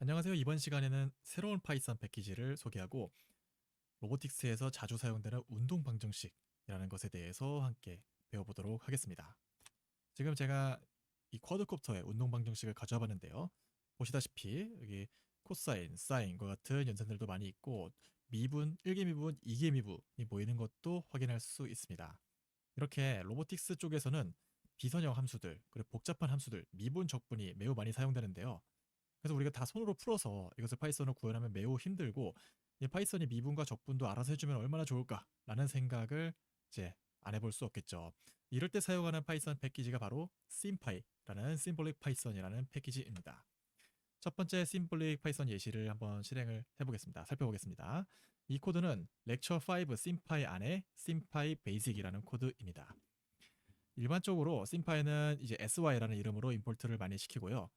안녕하세요. 이번 시간에는 새로운 파이썬 패키지를 소개하고 로보틱스에서 자주 사용되는 운동 방정식이라는 것에 대해서 함께 배워보도록 하겠습니다. 지금 제가 이 쿼드콥터의 운동 방정식을 가져와 봤는데요. 보시다시피 여기 코사인, 사인과 같은 연산들도 많이 있고 미분, 1개 미분, 2개 미분이 보이는 것도 확인할 수 있습니다. 이렇게 로보틱스 쪽에서는 비선형 함수들, 그리고 복잡한 함수들, 미분, 적분이 매우 많이 사용되는데요. 그래서 우리가 다 손으로 풀어서 이것을 파이썬으로 구현하면 매우 힘들고 이 파이썬이 미분과 적분도 알아서 해주면 얼마나 좋을까라는 생각을 이제 안 해볼 수 없겠죠. 이럴 때 사용하는 파이썬 패키지가 바로 심파이라는 Symbolic Python이라는 패키지입니다. 첫 번째 Symbolic Python 예시를 한번 실행을 해보겠습니다. 살펴보겠습니다. 이 코드는 렉처 5 심파이 안에 심파이 베이직이라는 코드입니다. 일반적으로 심파이는 이제 sy라는 이름으로 임포트를 많이 시키고요.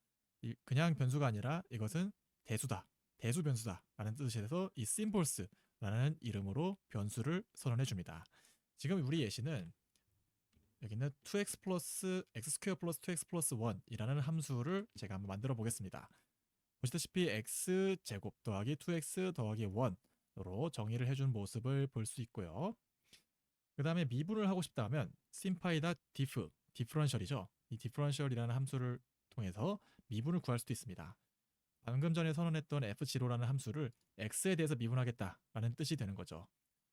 그냥 변수가 아니라 이것은 대수다, 대수 변수다 라는 뜻이 돼서 이 symbols라는 이름으로 변수를 선언해 줍니다. 지금 우리 예시는 여기는 2x 플러스 x 스퀘어 플러스 2x 플러스 1이라는 함수를 제가 한번 만들어 보겠습니다. 보시다시피 x 제곱 더하기 2x 더하기 1으로 정의를 해준 모습을 볼 수 있고요. 그 다음에 미분을 하고 싶다 하면 simpy.diff, 디퍼런셜이죠. 이 디퍼런셜이라는 함수를 통해서 미분을 구할 수도 있습니다. 방금 전에 선언했던 f0라는 함수를 x에 대해서 미분하겠다라는 뜻이 되는 거죠.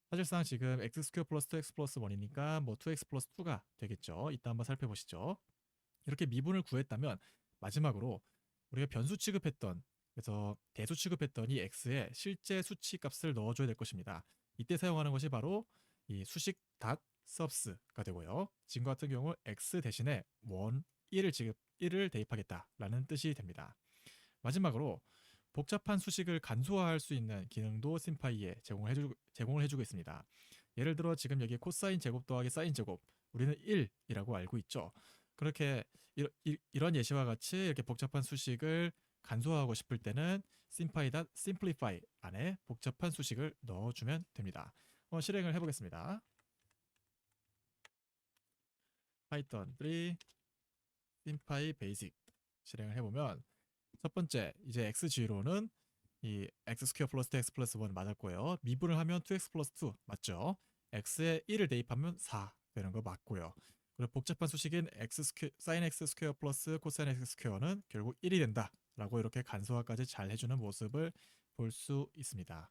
사실상 지금 x 스퀘어 플러스 2x 플러스 1이니까 뭐 2x 플러스 2가 되겠죠. 이따 한번 살펴보시죠. 이렇게 미분을 구했다면 마지막으로 우리가 변수 취급했던, 그래서 대수 취급했던 이 x에 실제 수치 값을 넣어줘야 될 것입니다. 이때 사용하는 것이 바로 이 수식 subs가 되고요. 지금 같은 경우 x 대신에 1을 대입하겠다라는 뜻이 됩니다. 마지막으로 복잡한 수식을 간소화할 수 있는 기능도 심파이에 제공을 해주고 있습니다. 예를 들어 지금 여기 코사인 제곱 더하기 사인 제곱, 우리는 1이라고 알고 있죠. 그렇게 이런 예시와 같이 이렇게 복잡한 수식을 간소화하고 싶을 때는 simply.simplify 안에 복잡한 수식을 넣어주면 됩니다. 실행을 해보겠습니다. 파이썬 3 simply basic 실행을 해보면 첫 번째 이제 x0는 이 x 스퀘어 플러스 x 플러스 1 맞았고요. 미분을 하면 2x 플러스 2 맞죠? x에 1을 대입하면 4 되는 거 맞고요. 그리고 복잡한 수식인 sin x 스퀘어 플러스 코사인 x 스퀘어는 결국 1이 된다 라고 이렇게 간소화까지 잘 해주는 모습을 볼 수 있습니다.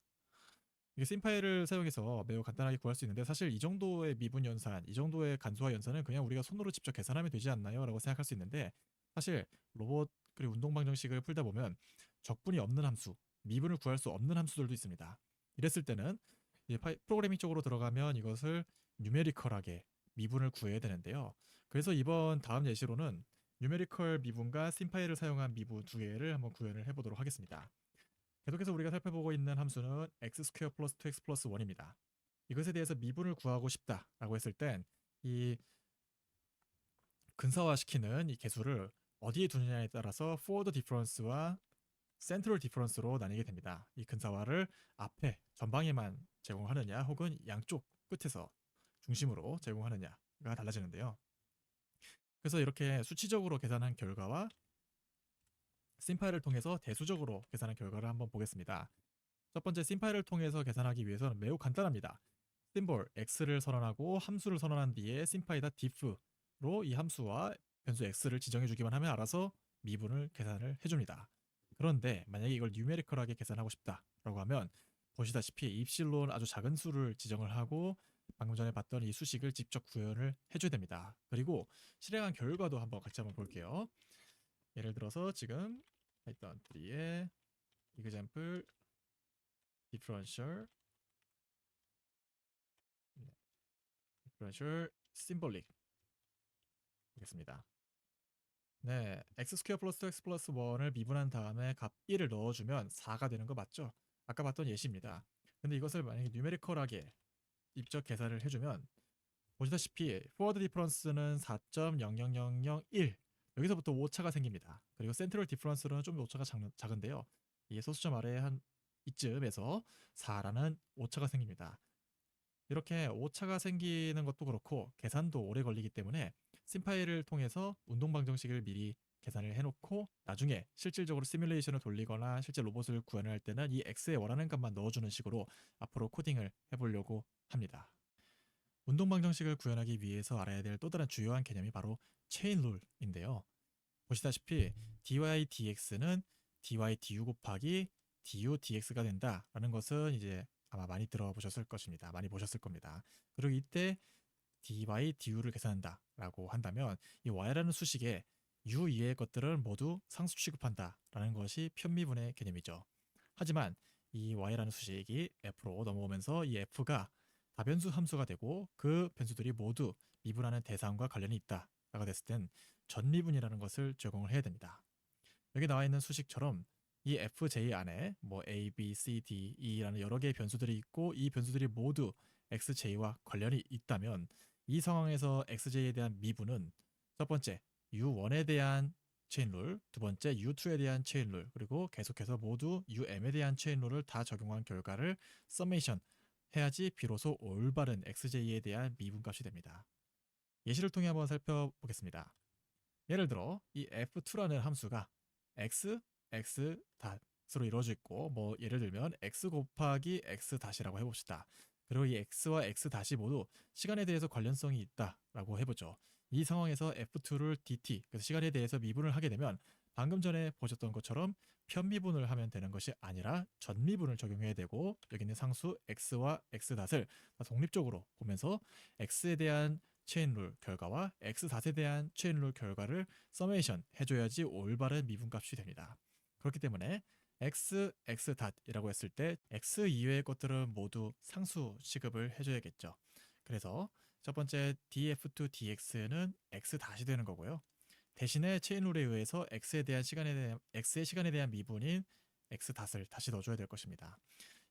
이게 심파이를 사용해서 매우 간단하게 구할 수 있는데 사실 이 정도의 미분 연산, 이 정도의 간소화 연산은 그냥 우리가 손으로 직접 계산하면 되지 않나요? 라고 생각할 수 있는데 사실 로봇 그리고 운동 방정식을 풀다 보면 적분이 없는 함수, 미분을 구할 수 없는 함수들도 있습니다. 이랬을 때는 프로그래밍 쪽으로 들어가면 이것을 뉴메리컬하게 미분을 구해야 되는데요. 그래서 이번 다음 예시로는 뉴메리컬 미분과 심파이를 사용한 미분 두 개를 한번 구현을 해보도록 하겠습니다. 계속해서 우리가 살펴보고 있는 함수는 x 스퀘어 플러스 2x 플러스 1입니다. 이것에 대해서 미분을 구하고 싶다라고 했을 땐 이 근사화시키는 이 개수를 어디에 두느냐에 따라서 forward difference와 central difference로 나뉘게 됩니다. 이 근사화를 앞에 전방에만 제공하느냐 혹은 양쪽 끝에서 중심으로 제공하느냐가 달라지는데요. 그래서 이렇게 수치적으로 계산한 결과와 심파이를 통해서 대수적으로 계산한 결과를 한번 보겠습니다. 첫 번째 심파이를 통해서 계산하기 위해서는 매우 간단합니다. 심볼 x를 선언하고 함수를 선언한 뒤에 심파이다 diff로 이 함수와 변수 x를 지정해 주기만 하면 알아서 미분을 계산을 해줍니다. 그런데 만약에 이걸 뉴메리컬하게 계산하고 싶다라고 하면 보시다시피 입실론 아주 작은 수를 지정을 하고 방금 전에 봤던 이 수식을 직접 구현을 해줘야 됩니다. 그리고 실행한 결과도 한번 같이 한번 볼게요. 예를 들어서 지금 파이썬 3의 example differential symbolic 보겠습니다. 네, x 스퀘어 플러스 x 플러스 1을 미분한 다음에 값 1을 넣어주면 4가 되는 거 맞죠? 아까 봤던 예시입니다. 근데 이것을 만약에 뉴메리컬하게 입적 계산을 해주면 보시다시피 forward difference는 4.00001 여기서부터 오차가 생깁니다. 그리고 central difference는 좀 오차가 작은데요. 이 소수점 아래 한 이쯤에서 4라는 오차가 생깁니다. 이렇게 오차가 생기는 것도 그렇고 계산도 오래 걸리기 때문에 심파이를 통해서 운동 방정식을 미리 계산을 해놓고 나중에 실질적으로 시뮬레이션을 돌리거나 실제 로봇을 구현을 할 때는 이 x에 원하는 값만 넣어주는 식으로 앞으로 코딩을 해보려고 합니다. 운동 방정식을 구현하기 위해서 알아야 될 또 다른 주요한 개념이 바로 체인 룰인데요. 보시다시피 dy dx는 dy du 곱하기 du dx가 된다라는 것은 이제 아마 많이 들어보셨을 것입니다. 많이 보셨을 겁니다. 그리고 이때 dy du를 계산한다라고 한다면 이 y라는 수식에 u 이외의 것들은 모두 상수 취급한다라는 것이 편미분의 개념이죠. 하지만 이 y라는 수식이 f로 넘어오면서 이 f가 다변수 함수가 되고 그 변수들이 모두 미분하는 대상과 관련이 있다라고 됐을 땐 전미분이라는 것을 적용을 해야 됩니다. 여기 나와 있는 수식처럼 이 fj 안에 뭐 a, b, c, d, e라는 여러 개의 변수들이 있고 이 변수들이 모두 xj와 관련이 있다면 이 상황에서 xj에 대한 미분은 첫 번째 u1에 대한 체인룰, 두 번째 u2에 대한 체인룰, 그리고 계속해서 모두 um에 대한 체인룰을 다 적용한 결과를 서메이션 해야지 비로소 올바른 xj에 대한 미분값이 됩니다. 예시를 통해 한번 살펴보겠습니다. 예를 들어 이 f2라는 함수가 x, x 닷으로 이루어져 있고 뭐 예를 들면 x 곱하기 x 닷이라고 해봅시다. 그리고 이 x와 x 닷이 모두 시간에 대해서 관련성이 있다라고 해보죠. 이 상황에서 f2를 dt, 그래서 시간에 대해서 미분을 하게 되면 방금 전에 보셨던 것처럼 편미분을 하면 되는 것이 아니라 전미분을 적용해야 되고 여기 있는 상수 x와 x 닷을 독립적으로 보면서 x에 대한 체인룰 결과와 x4에 대한 체인룰 결과를 서메이션 해줘야지 올바른 미분값이 됩니다. 그렇기 때문에 x, x.이라고 했을 때 x 이외의 것들은 모두 상수 취급을 해줘야겠죠. 그래서 첫 번째 df2 dx는 x-이 되는 거고요. 대신에 체인룰에 의해서 x의 시간에 대한 미분인 x-을 다시 넣어줘야 될 것입니다.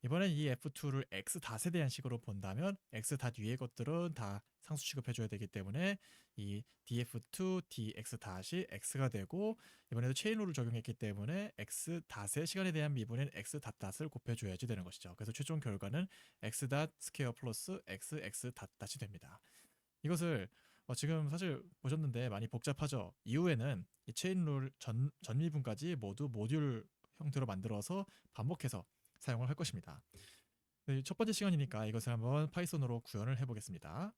이번엔 이 f2를 x-에 대한 식으로 본다면 x 위의 것들은 다 상수 취급해줘야 되기 때문에 이 df2 dx-이 x가 되고 이번에도 체인룰을 적용했기 때문에 x-의 시간에 대한 미분인 x-을 곱해줘야지 되는 것이죠. 그래서 최종 결과는 x 스퀘어 플러스 x 됩니다. 이것을 지금 사실 보셨는데 많이 복잡하죠. 이후에는 이 체인룰 전미분까지 모두 모듈 형태로 만들어서 반복해서 사용을 할 것입니다. 첫 번째 시간이니까 이것을 한번 파이썬으로 구현을 해보겠습니다.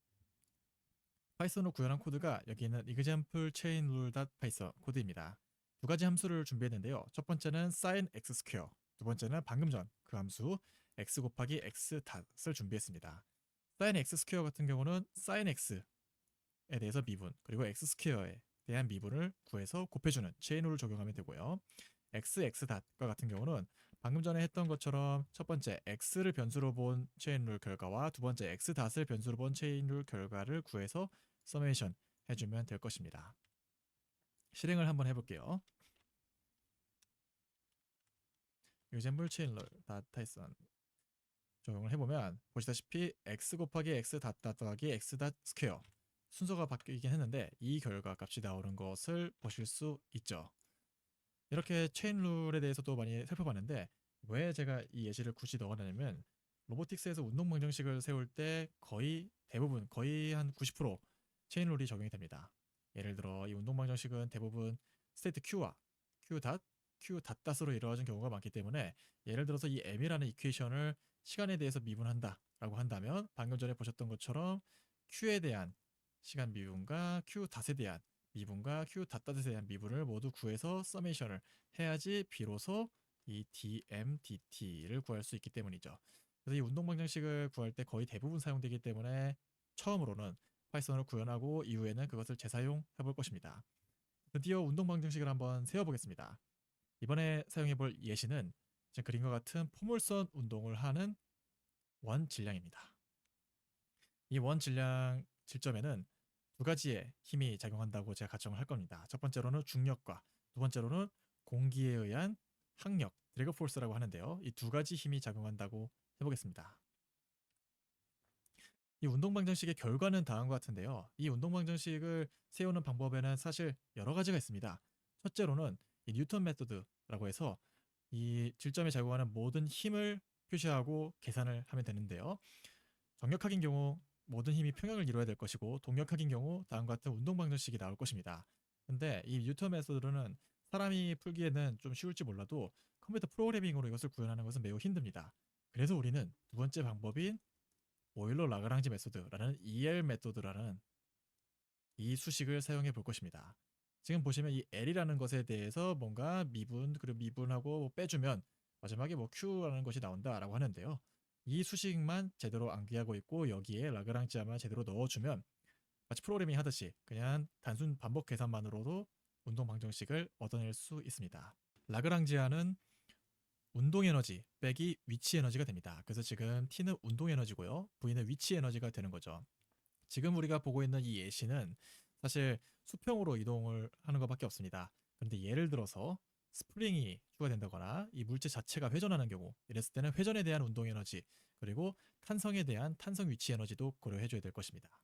파이썬으로 구현한 코드가 여기 있는 example chain rule.python 코드입니다. 두 가지 함수를 준비했는데요. 첫 번째는 sin x square, 두 번째는 방금 전 그 함수 x 곱하기 x 닷을 준비했습니다. sin x square 같은 경우는 sin x에 대해서 미분, 그리고 x 스퀘어에 대한 미분을 구해서 곱해주는 체인룰을 적용하면 되고요. x 닷과 같은 경우는 방금 전에 했던 것처럼 첫 번째 x를 변수로 본 체인룰 결과와 두 번째 x 닷을 변수로 본 체인룰 결과를 구해서 서메이션 해주면 될 것입니다. 실행을 한번 해볼게요. example chainrule python 적용을 해보면 보시다시피 x 곱하기 x 닷 더하기 x 닷 스퀘어 순서가 바뀌긴 했는데 이 결과 값이 나오는 것을 보실 수 있죠. 이렇게 체인룰에 대해서도 많이 살펴봤는데 왜 제가 이 예시를 굳이 넣어놨냐면 로보틱스에서 운동 방정식을 세울 때 거의 대부분 거의 한 90% 체인룰이 적용이 됩니다. 예를 들어 이 운동 방정식은 대부분 스테이트 Q와 Q 닷으로 이루어진 경우가 많기 때문에 예를 들어서 이 M이라는 이퀘이션을 시간에 대해서 미분한다라고 한다면 방금 전에 보셨던 것처럼 Q에 대한 시간 미분과 Q 닷에 대한 미분과 Q 닷에 대한 미분을 모두 구해서 서메이션을 해야지 비로소 이 dmdt를 구할 수 있기 때문이죠. 그래서 이 운동 방정식을 구할 때 거의 대부분 사용되기 때문에 처음으로는 파이썬을 구현하고 이후에는 그것을 재사용해 볼 것입니다. 드디어 운동 방정식을 한번 세워보겠습니다. 이번에 사용해 볼 예시는 지금 그림과 같은 포물선 운동을 하는 원 질량입니다. 이 원 질량 질점에는 두 가지의 힘이 작용한다고 제가 가정을 할 겁니다. 첫 번째로는 중력과 두 번째로는 공기에 의한 항력, 드래그 포스라고 하는데요. 이 두 가지 힘이 작용한다고 해보겠습니다. 이 운동 방정식의 결과는 다음과 같은데요. 이 운동 방정식을 세우는 방법에는 사실 여러 가지가 있습니다. 첫째로는 이 뉴턴 메소드라고 해서 이 질점에 작용하는 모든 힘을 표시하고 계산을 하면 되는데요. 정력학인 경우 모든 힘이 평형을 이루어야 될 것이고 동력학인 경우 다음과 같은 운동 방정식이 나올 것입니다. 근데 이 뉴턴 메소드는 사람이 풀기에는 좀 쉬울지 몰라도 컴퓨터 프로그래밍으로 이것을 구현하는 것은 매우 힘듭니다. 그래서 우리는 두 번째 방법인 오일러 라그랑지 메소드라는 EL 메소드라는 이 수식을 사용해 볼 것입니다. 지금 보시면 이 L이라는 것에 대해서 뭔가 미분 그리고 미분하고 뭐 빼주면 마지막에 뭐 Q라는 것이 나온다라고 하는데요. 이 수식만 제대로 암기하고 있고 여기에 라그랑지아만 제대로 넣어주면 마치 프로그래밍 하듯이 그냥 단순 반복 계산만으로도 운동 방정식을 얻어낼 수 있습니다. 라그랑지아는 운동 에너지 빼기 위치 에너지가 됩니다. 그래서 지금 T는 운동 에너지고요. V는 위치 에너지가 되는 거죠. 지금 우리가 보고 있는 이 예시는 사실 수평으로 이동을 하는 것밖에 없습니다. 그런데 예를 들어서 스프링이 추가된다거나 이 물체 자체가 회전하는 경우 이랬을 때는 회전에 대한 운동 에너지 그리고 탄성에 대한 탄성 위치 에너지도 고려해 줘야 될 것입니다.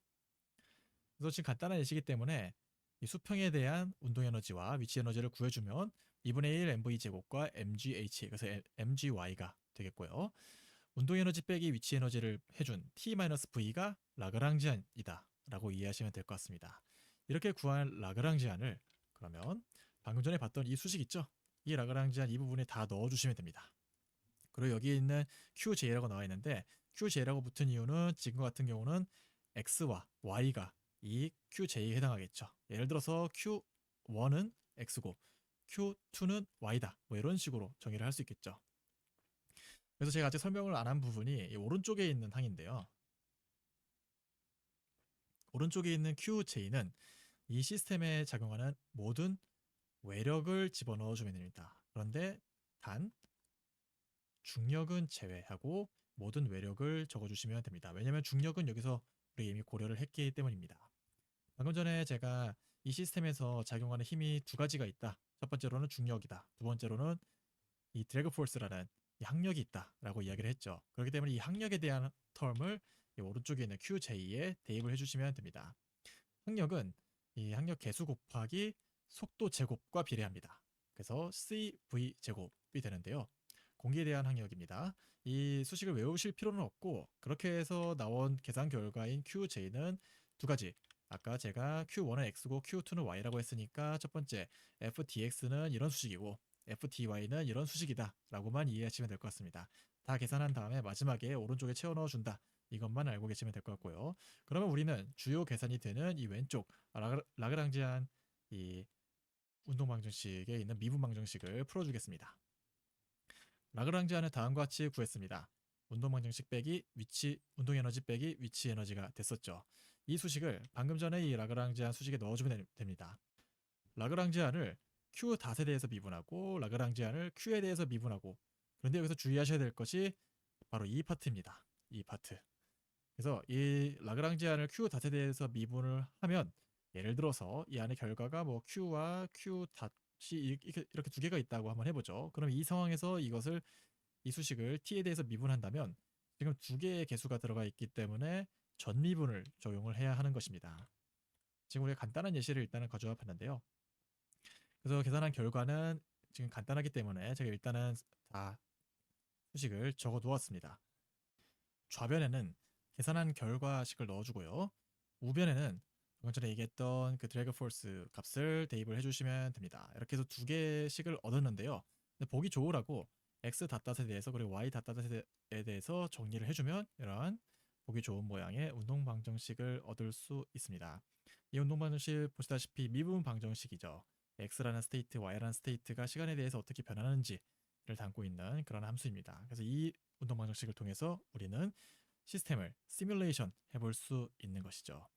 그래서 지금 간단한 예시이기 때문에 이 수평에 대한 운동 에너지와 위치 에너지를 구해주면 2분의 1 mv 제곱과 mgh 그래서 mgy가 되겠고요. 운동 에너지 빼기 위치 에너지를 해준 t-v가 라그랑지안이다 라고 이해하시면 될 것 같습니다. 이렇게 구한 라그랑지안을 그러면 방금 전에 봤던 이 수식 있죠? 이 라그랑지안 이 부분에 다 넣어주시면 됩니다. 그리고 여기에 있는 QJ라고 나와 있는데 QJ라고 붙은 이유는 지금 같은 경우는 X와 Y가 이 QJ에 해당하겠죠. 예를 들어서 Q1은 X고 Q2는 Y다. 뭐 이런 식으로 정의를 할 수 있겠죠. 그래서 제가 아직 설명을 안 한 부분이 오른쪽에 있는 항인데요. 오른쪽에 있는 QJ는 이 시스템에 작용하는 모든 외력을 집어넣어 주면 됩니다. 그런데 단 중력은 제외하고 모든 외력을 적어주시면 됩니다. 왜냐하면 중력은 여기서 우리 이미 고려를 했기 때문입니다. 방금 전에 제가 이 시스템에서 작용하는 힘이 두 가지가 있다. 첫 번째로는 중력이다. 두 번째로는 이 드래그 포스라는 이 항력이 있다라고 이야기를 했죠. 그렇기 때문에 이 항력에 대한 텀을 이 오른쪽에 있는 QJ에 대입을 해주시면 됩니다. 항력은 이 항력 개수 곱하기 속도 제곱과 비례합니다. 그래서 CV 제곱이 되는데요. 공기에 대한 항력입니다. 이 수식을 외우실 필요는 없고 그렇게 해서 나온 계산 결과인 QJ는 두 가지. 아까 제가 Q1은 X고 Q2는 Y라고 했으니까 첫 번째 FDX는 이런 수식이고 FDY는 이런 수식이다 라고만 이해하시면 될 것 같습니다. 다 계산한 다음에 마지막에 오른쪽에 채워 넣어준다. 이것만 알고 계시면 될 것 같고요. 그러면 우리는 주요 계산이 되는 이 왼쪽 라그랑지안 이 운동 방정식에 있는 미분 방정식을 풀어주겠습니다. 라그랑지안을 다음과 같이 구했습니다. 운동 방정식 빼기 위치 운동 에너지 빼기 위치 에너지가 됐었죠. 이 수식을 방금 전에 이 라그랑지안 수식에 넣어주면 됩니다. 라그랑지안을 Q 닷에 대해서 미분하고 라그랑지안을 Q에 대해서 미분하고 그런데 여기서 주의하셔야 될 것이 바로 이 파트입니다. 이 파트. 그래서 이 라그랑지안을 Q 닷에 대해서 미분을 하면 예를 들어서 이 안에 결과가 뭐 Q와 Q 닷이 이렇게 두 개가 있다고 한번 해보죠. 그럼 이 상황에서 이것을 이 수식을 t에 대해서 미분한다면 지금 두 개의 개수가 들어가 있기 때문에 전미분을 적용을 해야 하는 것입니다. 지금 우리가 간단한 예시를 일단은 가져와 봤는데요. 그래서 계산한 결과는 지금 간단하기 때문에 제가 일단은 다 수식을 적어 두었습니다. 좌변에는 계산한 결과식을 넣어주고요. 우변에는 방금 전에 얘기했던 그 드래그 포스 값을 대입을 해주시면 됩니다. 이렇게 해서 두 개씩을 얻었는데요. 근데 보기 좋으라고 x 닷닷에 대해서 그리고 y 닷닷에 대해서 정리를 해주면 이러한 보기 좋은 모양의 운동 방정식을 얻을 수 있습니다. 이 운동 방정식 보시다시피 미분 방정식이죠. x라는 스테이트, y라는 스테이트가 시간에 대해서 어떻게 변하는지를 담고 있는 그런 함수입니다. 그래서 이 운동 방정식을 통해서 우리는 시스템을 시뮬레이션 해볼 수 있는 것이죠.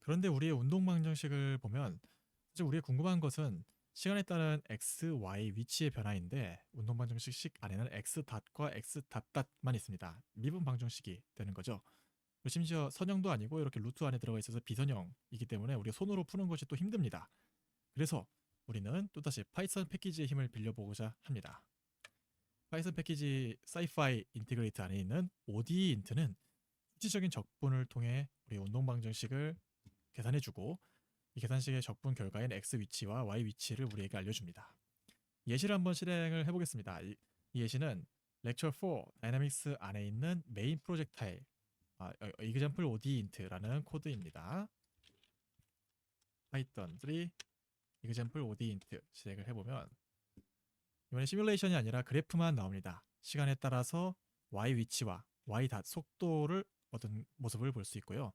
그런데 우리의 운동 방정식을 보면 사실 우리가 궁금한 것은 시간에 따른 x, y 위치의 변화인데 운동 방정식 안에는 x 닷과 x 닷닷만 있습니다. 미분 방정식이 되는 거죠. 심지어 선형도 아니고 이렇게 루트 안에 들어가 있어서 비선형이기 때문에 우리가 손으로 푸는 것이 또 힘듭니다. 그래서 우리는 또다시 파이썬 패키지의 힘을 빌려보고자 합니다. 파이썬 패키지 사이파이 인티그레이트 안에 있는 ODEint는 수치적인 적분을 통해 우리 운동 방정식을 계산해주고 이 계산식의 적분 결과인 x 위치와 y 위치를 우리에게 알려줍니다. 예시를 한번 실행을 해보겠습니다. 이 예시는 lecture 4 다이나믹스 안에 있는 메인 프로젝트 파일 example ODEint라는 코드입니다. python 3 example ODint 실행을 해보면 이번에 시뮬레이션이 아니라 그래프만 나옵니다. 시간에 따라서 y 위치와 y 닷 속도를 얻은 모습을 볼 수 있고요.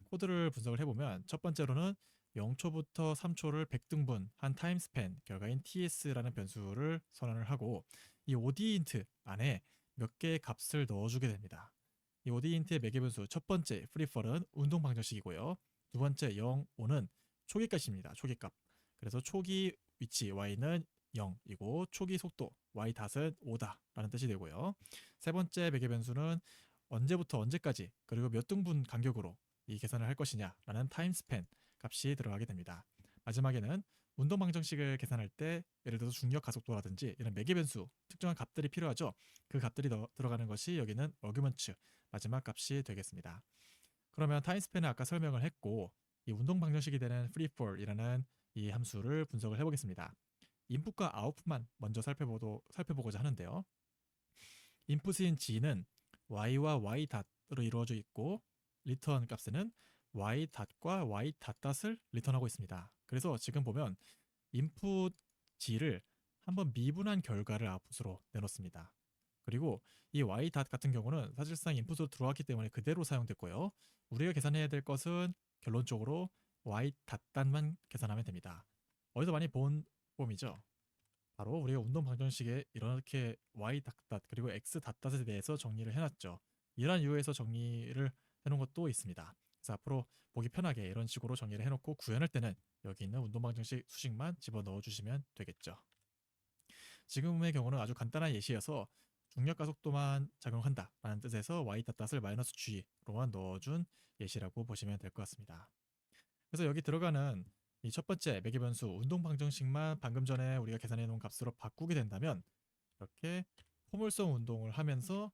코드를 분석을 해보면 첫 번째로는 0초부터 3초를 100등분 한 타임스팬 결과인 ts라는 변수를 선언을 하고 이 odint 안에 몇 개의 값을 넣어주게 됩니다. 이 odint의 매개 변수 첫 번째 freeFall은 운동 방정식이고요. 두 번째 0, 5는 초기값입니다. 초기값. 그래서 초기 위치 y는 0이고 초기 속도 y 닷은 5다 라는 뜻이 되고요. 세 번째 매개 변수는 언제부터 언제까지 그리고 몇 등분 간격으로 이 계산을 할 것이냐 라는 타임스팬 값이 들어가게 됩니다. 마지막에는 운동 방정식을 계산할 때 예를 들어서 중력 가속도라든지 이런 매개 변수 특정한 값들이 필요하죠. 그 값들이 들어가는 것이 여기는 어규먼트 마지막 값이 되겠습니다. 그러면 타임스팬은 아까 설명을 했고 이 운동 방정식이 되는 freefall이라는 이 함수를 분석을 해보겠습니다. 인풋과 아웃풋만 먼저 살펴보고자 하는데요. 인풋인 g는 y와 y 닷으로 이루어져 있고 리턴 값에는 y 닷과 y 닷을 리턴하고 있습니다. 그래서 지금 보면 인풋 g를 한번 미분한 결과를 아웃풋으로 내놓습니다. 그리고 이 y 닷 같은 경우는 사실상 인풋으로 들어왔기 때문에 그대로 사용됐고요. 우리가 계산해야 될 것은 결론적으로 y 닷만 계산하면 됩니다. 어디서 많이 본 폼이죠. 바로 우리가 운동 방정식에 이렇게 y 닷 그리고 x 닷에 대해서 정리를 해놨죠. 이러한 이유에서 정리를 해놓은 것도 있습니다. 그래서 앞으로 보기 편하게 이런 식으로 정리를 해놓고 구현할 때는 여기 있는 운동 방정식 수식만 집어넣어 주시면 되겠죠. 지금의 경우는 아주 간단한 예시여서 중력 가속도만 작용한다 라는 뜻에서 y 닷을 마이너스 g로만 넣어준 예시라고 보시면 될 것 같습니다. 그래서 여기 들어가는 이 첫 번째 매개 변수 운동 방정식만 방금 전에 우리가 계산해 놓은 값으로 바꾸게 된다면 이렇게 포물선 운동을 하면서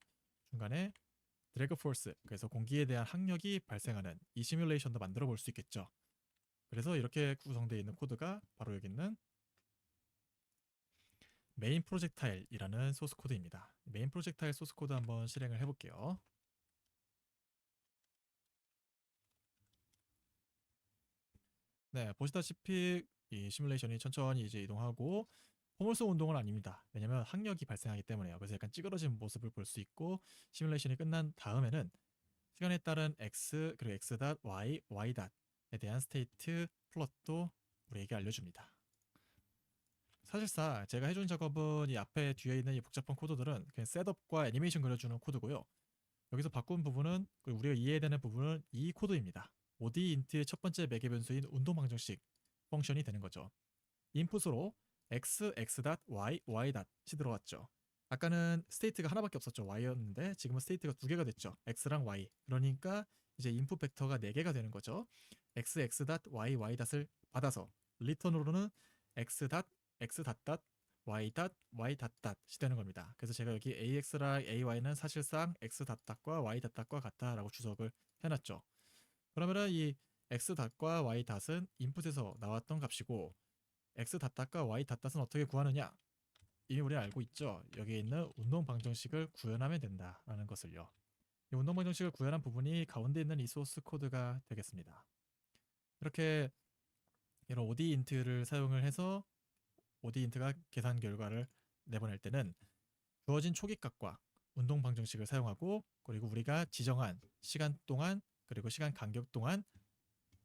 중간에 드래그 포스, 그래서 공기에 대한 항력이 발생하는 이 시뮬레이션도 만들어 볼 수 있겠죠. 그래서 이렇게 구성되어 있는 코드가 바로 여기 있는 메인 프로젝타일이라는 소스 코드입니다. 메인 프로젝타일 소스 코드 한번 실행을 해볼게요. 네, 보시다시피 이 시뮬레이션이 천천히 이제 이동하고 포물선 운동은 아닙니다. 왜냐면 항력이 발생하기 때문에요. 그래서 약간 찌그러진 모습을 볼 수 있고 시뮬레이션이 끝난 다음에는 시간에 따른 x 그리고 x 닷 y y 닷에 대한 스테이트 플롯도 우리에게 알려줍니다. 사실상 제가 해준 작업은 이 앞에 뒤에 있는 이 복잡한 코드들은 그냥 셋업과 애니메이션 그려주는 코드고요. 여기서 바꾼 부분은 그리고 우리가 이해해야 되는 부분은 이 코드입니다. odint의 첫 번째 매개 변수인 운동 방정식 펑션이 되는 거죠. 인풋으로 x, x 닷, y, y 닷이 들어왔죠. 아까는 스테이트가 하나밖에 없었죠. y였는데 지금은 스테이트가 두 개가 됐죠. x랑 y. 그러니까 이제 인풋 벡터가 네 개가 되는 거죠. x, x 닷, y, y 닷을 받아서 리턴으로는 x 닷, x 닷 닷, y 닷, y 닷 닷이 되는 겁니다. 그래서 제가 여기 ax랑 ay는 사실상 x 닷 닷과 y 닷 닷과 같다라고 주석을 해놨죠. 그러면은 이 x 닷과 y 닷은 인풋에서 나왔던 값이고 x 닷과 y 닷은 어떻게 구하느냐? 이미 우리 알고 있죠. 여기에 있는 운동 방정식을 구현하면 된다라는 것을요. 이 운동 방정식을 구현한 부분이 가운데 있는 이 소스 코드가 되겠습니다. 이렇게 이런 odint를 사용을 해서 odint가 계산 결과를 내보낼 때는 주어진 초기값과 운동 방정식을 사용하고 그리고 우리가 지정한 시간 동안 그리고 시간 간격 동안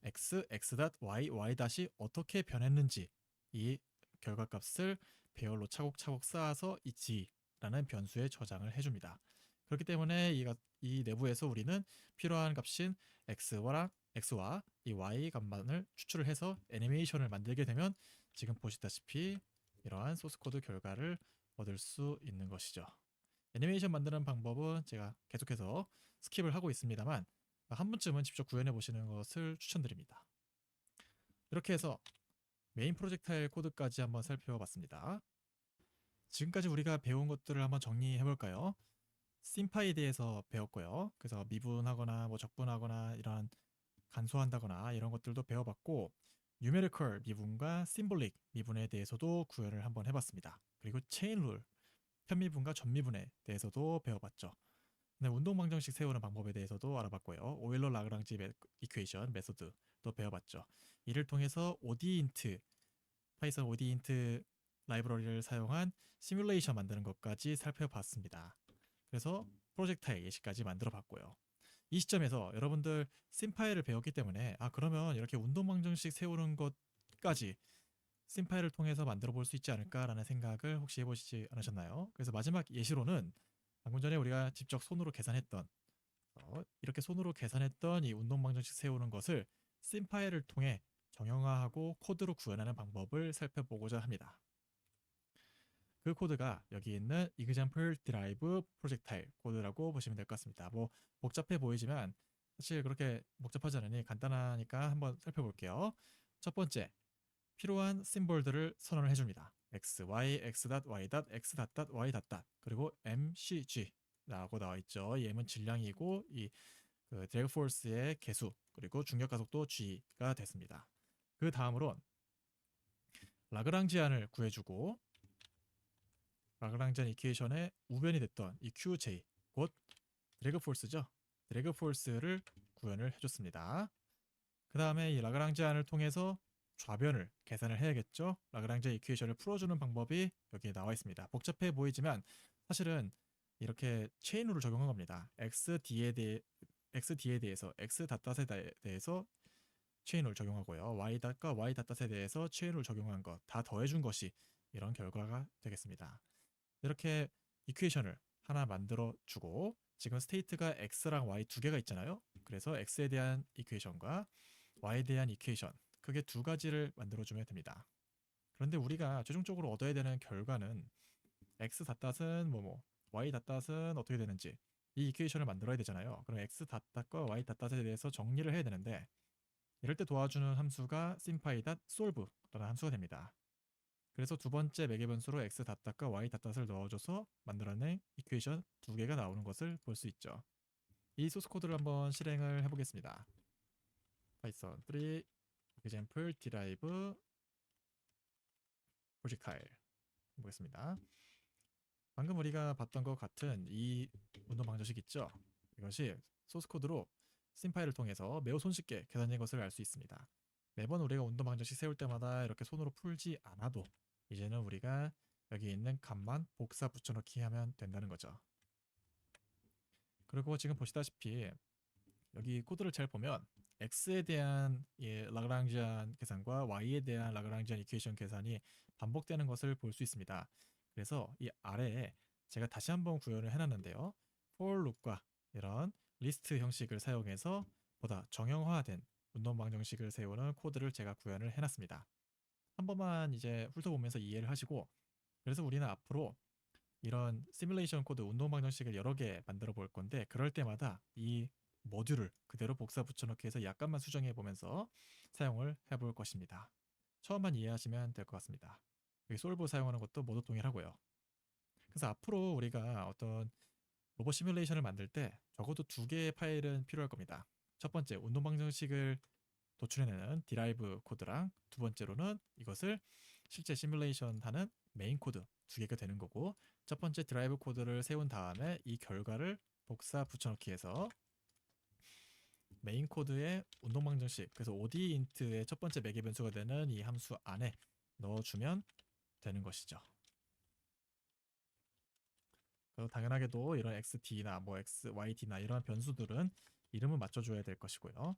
x, x 닷, y, y 닷이 어떻게 변했는지 이 결과값을 배열로 차곡차곡 쌓아서 이 g라는 변수에 저장을 해줍니다. 그렇기 때문에 이 내부에서 우리는 필요한 값인 x와 이 y 값만을 추출을 해서 애니메이션을 만들게 되면 지금 보시다시피 이러한 소스 코드 결과를 얻을 수 있는 것이죠. 애니메이션 만드는 방법은 제가 계속해서 스킵을 하고 있습니다만 한 번쯤은 직접 구현해 보시는 것을 추천드립니다. 이렇게 해서 메인 프로젝타일 코드까지 한번 살펴봤습니다. 지금까지 우리가 배운 것들을 한번 정리해 볼까요? 심파에 대해서 배웠고요. 그래서 미분하거나 뭐 적분하거나 이런 간소한다거나 이런 것들도 배워봤고 뉴메리컬 미분과 심볼릭 미분에 대해서도 구현을 한번 해봤습니다. 그리고 체인 룰, 편미분과 전미분에 대해서도 배워봤죠. 네, 운동 방정식 세우는 방법에 대해서도 알아봤고요. 오일러 라그랑지 이퀘이션 메소드도 배워봤죠. 이를 통해서 odint 파이썬 ODint 라이브러리를 사용한 시뮬레이션 만드는 것까지 살펴봤습니다. 그래서 프로젝타일 예시까지 만들어 봤고요. 이 시점에서 여러분들 심파일을 배웠기 때문에 그러면 이렇게 운동방정식 세우는 것까지 심파일을 통해서 만들어 볼 수 있지 않을까라는 생각을 혹시 해보시지 않으셨나요? 그래서 마지막 예시로는 방금 전에 우리가 직접 손으로 계산했던 이렇게 손으로 계산했던 이 운동방정식 세우는 것을 심파일을 통해 정형화하고 코드로 구현하는 방법을 살펴보고자 합니다. 그 코드가 여기 있는 example drive projectile 코드라고 보시면 될 것 같습니다. 뭐 복잡해 보이지만 사실 그렇게 복잡하지 않으니 간단하니까 한번 살펴볼게요. 첫 번째, 필요한 심볼들을 선언을 해줍니다. x, y, x, y, x, y, 그리고 mcg 라고 나와 있죠. 이 m은 질량이고 이 드래그 포스의 개수 그리고 중력 가속도 g가 됐습니다. 그 다음으로 라그랑지안을 구해주고 라그랑지안 이퀘이션의 우변이 됐던 이 qj 곧 드래그 포스죠. 드래그 포스를 구현을 해줬습니다. 그 다음에 이 라그랑지안을 통해서 좌변을 계산을 해야겠죠. 라그랑지안 이퀘이션을 풀어주는 방법이 여기에 나와 있습니다. 복잡해 보이지만 사실은 이렇게 체인룰을 적용한 겁니다. xd에 대해서 x닷에 대해서 체인룰 적용하고요. y닷과 y닷에 대해서 체인룰 적용한 것 다 더해준 것이 이런 결과가 되겠습니다. 이렇게 이퀘이션을 하나 만들어 주고 지금 스테이트가 x랑 y 두 개가 있잖아요. 그래서 x에 대한 이퀘이션과 y에 대한 이퀘이션 크게 두 가지를 만들어주면 됩니다. 그런데 우리가 최종적으로 얻어야 되는 결과는 x 닷은 y 닷은 어떻게 되는지 이 이퀘이션을 만들어야 되잖아요. 그럼 x 닷과 y 닷에 대해서 정리를 해야 되는데 이럴 때 도와주는 함수가 simpy.solve라는 함수가 됩니다. 그래서 두 번째 매개 변수로 x 닷과 y 닷을 넣어줘서 만들어낸 이퀘이션 두 개가 나오는 것을 볼 수 있죠. 이 소스 코드를 한번 실행을 해보겠습니다. 파이썬 3 example drive projectile 보겠습니다. 방금 우리가 봤던 것 같은 이 운동 방정식 있죠? 이것이 소스 코드로 심파일을 통해서 매우 손쉽게 계산된 것을 알 수 있습니다. 매번 우리가 운동 방정식 세울 때마다 이렇게 손으로 풀지 않아도 이제는 우리가 여기 있는 값만 복사 붙여넣기 하면 된다는 거죠. 그리고 지금 보시다시피 여기 코드를 잘 보면 x에 대한 라그랑지안 계산과 y에 대한 라그랑지안 이퀘이션 계산이 반복되는 것을 볼 수 있습니다. 그래서 이 아래에 제가 다시 한번 구현을 해놨는데요. for loop과 이런 리스트 형식을 사용해서 보다 정형화된 운동 방정식을 세우는 코드를 제가 구현을 해놨습니다. 한 번만 이제 훑어보면서 이해를 하시고 그래서 우리는 앞으로 이런 시뮬레이션 코드 운동 방정식을 여러 개 만들어 볼 건데 그럴 때마다 이 모듈을 그대로 복사 붙여넣기 해서 약간만 수정해 보면서 사용을 해볼 것입니다. 처음만 이해하시면 될 것 같습니다. 여기 솔브 사용하는 것도 모두 동일하고요. 그래서 앞으로 우리가 어떤 로봇 시뮬레이션을 만들 때 적어도 두 개의 파일은 필요할 겁니다. 첫 번째 운동 방정식을 도출해내는 디라이브 코드랑 두 번째로는 이것을 실제 시뮬레이션 하는 메인 코드 두 개가 되는 거고 첫 번째 드라이브 코드를 세운 다음에 이 결과를 복사 붙여넣기 해서 메인 코드의 운동 방정식 그래서 ODint의 첫 번째 매개 변수가 되는 이 함수 안에 넣어주면 되는 것이죠. 그리고 당연하게도 이런 xd나 xyd나 이런 변수들은 이름을 맞춰줘야 될 것이고요.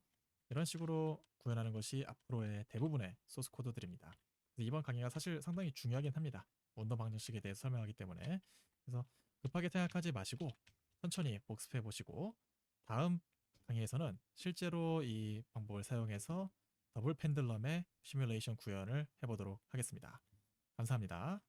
이런 식으로 구현하는 것이 앞으로의 대부분의 소스 코드들입니다. 이번 강의가 사실 상당히 중요하긴 합니다. 운동 방정식에 대해서 설명하기 때문에. 그래서 급하게 생각하지 마시고 천천히 복습해 보시고 다음 강의에서는 실제로 이 방법을 사용해서 더블 펜들럼의 시뮬레이션 구현을 해보도록 하겠습니다. 감사합니다.